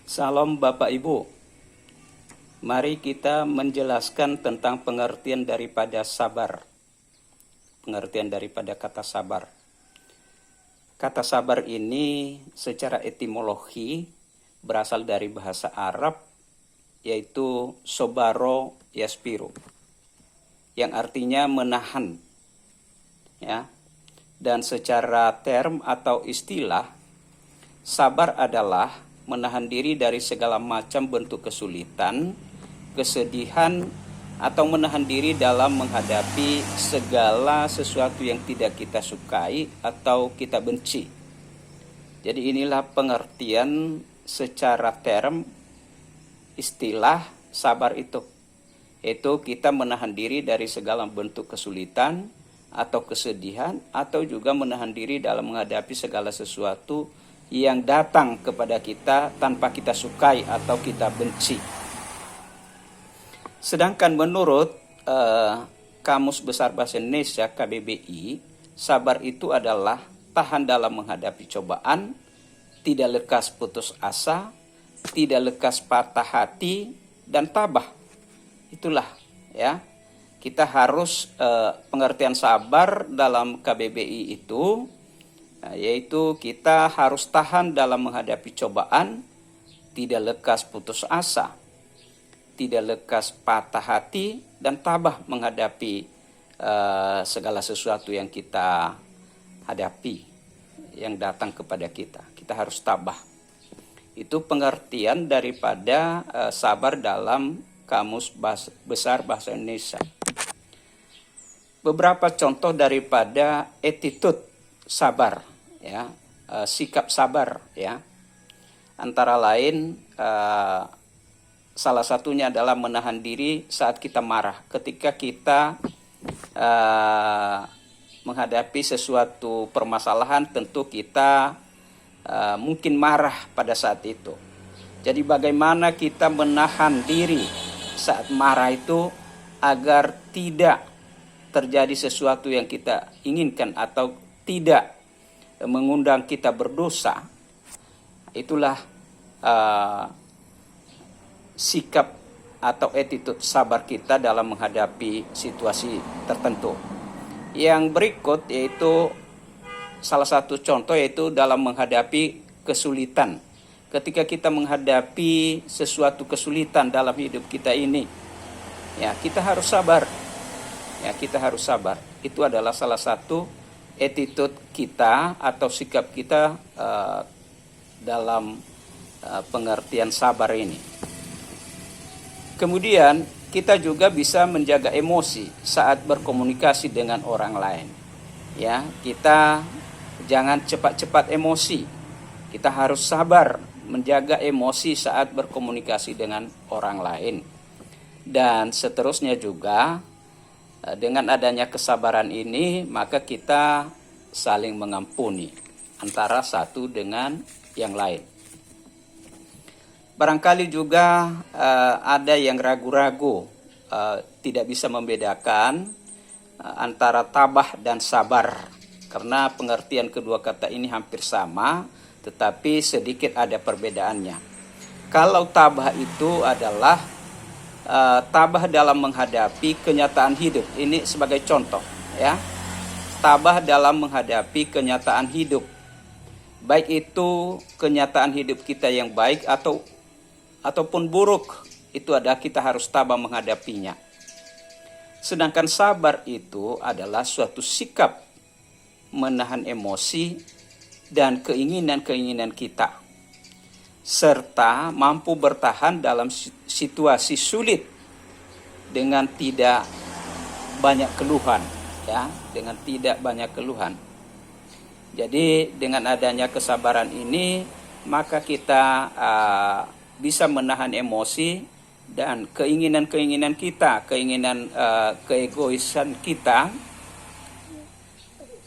Salam Bapak Ibu. Mari kita menjelaskan tentang pengertian daripada sabar. Pengertian daripada kata sabar. Kata sabar ini secara etimologi berasal dari bahasa Arab, yaitu sobaro yaspiru, yang artinya menahan. Ya. Dan secara term atau istilah, sabar adalah menahan diri dari segala macam bentuk kesulitan, kesedihan, atau menahan diri dalam menghadapi segala sesuatu yang tidak kita sukai atau kita benci. Jadi inilah pengertian secara term istilah sabar itu. Yaitu kita menahan diri dari segala bentuk kesulitan atau kesedihan, atau juga menahan diri dalam menghadapi segala sesuatu yang datang kepada kita tanpa kita sukai atau kita benci. Sedangkan menurut Kamus Besar Bahasa Indonesia KBBI, sabar itu adalah tahan dalam menghadapi cobaan, tidak lekas putus asa, tidak lekas patah hati, dan tabah. Itulah ya. Kita harus pengertian sabar dalam KBBI itu, yaitu kita harus tahan dalam menghadapi cobaan, tidak lekas putus asa, tidak lekas patah hati, dan tabah menghadapi segala sesuatu yang kita hadapi, yang datang kepada kita. Kita harus tabah. Itu pengertian daripada sabar dalam Kamus Besar Bahasa Indonesia. Beberapa contoh daripada attitude sabar, ya, sikap sabar, ya. Antara lain, salah satunya adalah menahan diri saat kita marah. Ketika kita menghadapi sesuatu permasalahan, tentu kita mungkin marah pada saat itu. Jadi bagaimana kita menahan diri saat marah itu agar tidak terjadi sesuatu yang kita inginkan atau tidak mengundang kita berdosa. Itulah sikap atau attitude sabar kita dalam menghadapi situasi tertentu. Yang berikut yaitu salah satu contoh, yaitu dalam menghadapi kesulitan. Ketika kita menghadapi sesuatu kesulitan dalam hidup kita ini, ya, kita harus sabar. Ya, kita harus sabar. Itu adalah salah satu attitude kita atau sikap kita dalam pengertian sabar ini. Kemudian kita juga bisa menjaga emosi saat berkomunikasi dengan orang lain. Ya, kita jangan cepat-cepat emosi. Kita harus sabar menjaga emosi saat berkomunikasi dengan orang lain. Dan seterusnya juga, dengan adanya kesabaran ini, maka kita saling mengampuni antara satu dengan yang lain. Barangkali juga ada yang ragu-ragu, tidak bisa membedakan antara tabah dan sabar, karena pengertian kedua kata ini hampir sama, tetapi sedikit ada perbedaannya. Kalau tabah itu adalah tabah dalam menghadapi kenyataan hidup. Ini sebagai contoh, ya. Tabah dalam menghadapi kenyataan hidup. Baik itu kenyataan hidup kita yang baik ataupun buruk, itu ada kita harus tabah menghadapinya. Sedangkan sabar itu adalah suatu sikap menahan emosi dan keinginan-keinginan kita, serta mampu bertahan dalam situasi sulit dengan tidak banyak keluhan, ya, dengan tidak banyak keluhan. Jadi dengan adanya kesabaran ini, maka kita bisa menahan emosi dan keinginan-keinginan kita, keegoisan kita,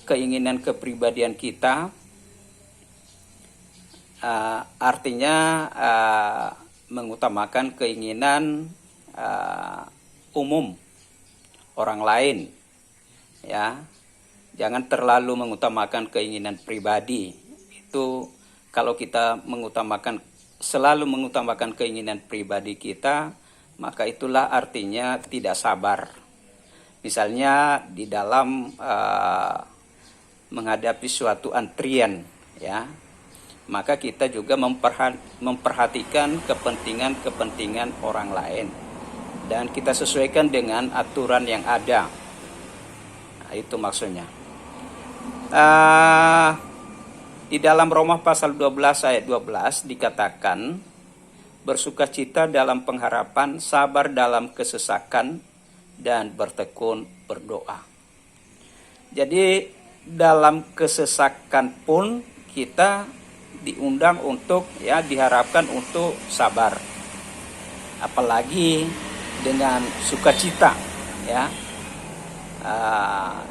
keinginan kepribadian kita. Artinya mengutamakan keinginan umum orang lain, ya. Jangan terlalu mengutamakan keinginan pribadi. Itu kalau kita mengutamakan selalu mengutamakan keinginan pribadi kita, maka itulah artinya tidak sabar. Misalnya di dalam menghadapi suatu antrian, ya, maka kita juga memperhatikan kepentingan orang lain, dan kita sesuaikan dengan aturan yang ada. Nah, itu maksudnya. Di dalam Roma pasal 12 ayat 12 dikatakan, bersukacita dalam pengharapan, sabar dalam kesesakan, dan bertekun berdoa. Jadi dalam kesesakan pun kita diundang untuk, ya, diharapkan untuk sabar. Apalagi dengan sukacita, ya,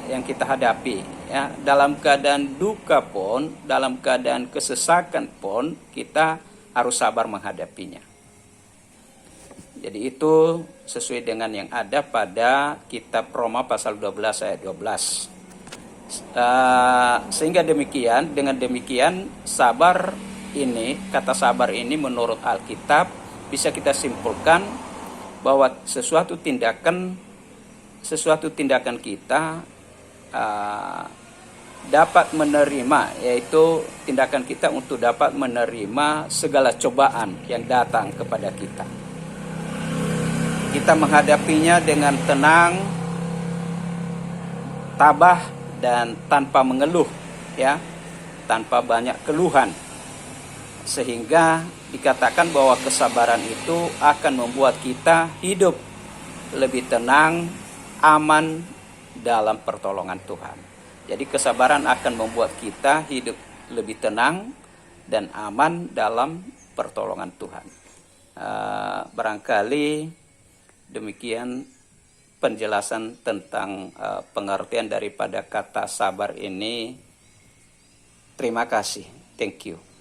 yang kita hadapi, ya, dalam keadaan duka pun, dalam keadaan kesesakan pun kita harus sabar menghadapinya. Jadi itu sesuai dengan yang ada pada kitab Roma pasal 12 ayat 12. Sehingga dengan demikian sabar ini, kata sabar ini menurut Alkitab bisa kita simpulkan bahwa sesuatu tindakan kita dapat menerima, yaitu tindakan kita untuk dapat menerima segala cobaan yang datang kepada kita. Kita menghadapinya dengan tenang, tabah, dan tanpa mengeluh, ya, tanpa banyak keluhan, sehingga dikatakan bahwa kesabaran itu akan membuat kita hidup lebih tenang, aman dalam pertolongan Tuhan. Jadi kesabaran akan membuat kita hidup lebih tenang dan aman dalam pertolongan Tuhan. Barangkali demikian penjelasan tentang pengertian daripada kata sabar ini. Terima kasih. Thank you.